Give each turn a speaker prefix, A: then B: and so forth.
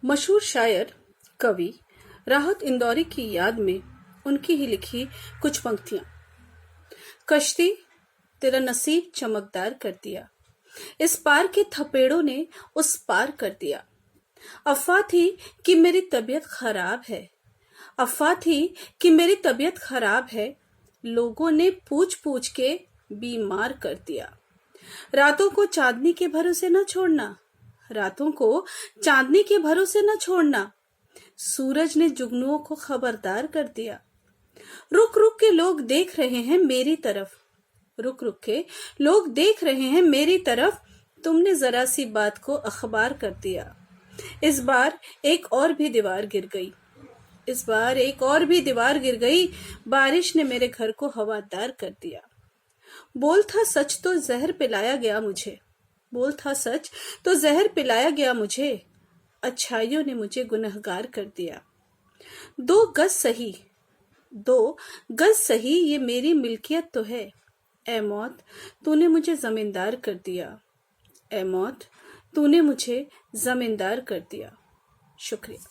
A: मशहूर शायर कवि राहत इंदौरी की याद में उनकी ही लिखी कुछ पंक्तियां। कश्ती तेरा नसीब चमकदार कर दिया, इस पार के थपेड़ों ने उस पार कर दिया। अफवाह थी कि मेरी तबीयत खराब है, अफवाह थी कि मेरी तबीयत खराब है, लोगों ने पूछ पूछ के बीमार कर दिया। रातों को चांदनी के भरोसे न छोड़ना, रातों को चांदनी के भरोसे न छोड़ना, सूरज ने जुगनुओं को खबरदार कर दिया। रुक रुक के लोग देख रहे हैं मेरी तरफ, रुक रुक के लोग देख रहे हैं मेरी तरफ, तुमने जरा सी बात को अखबार कर दिया। इस बार एक और भी दीवार गिर गई, इस बार एक और भी दीवार गिर गई, बारिश ने मेरे घर को हवादार कर दिया। बोल था सच तो जहर पिलाया गया मुझे, बोल था सच तो जहर पिलाया गया मुझे, अच्छाइयों ने मुझे गुनहगार कर दिया। 2 गज सही, 2 गज सही ये मेरी मिल्कियत तो है, ए मौत तूने मुझे जमींदार कर दिया, ए मौत तूने मुझे जमींदार कर दिया। शुक्रिया।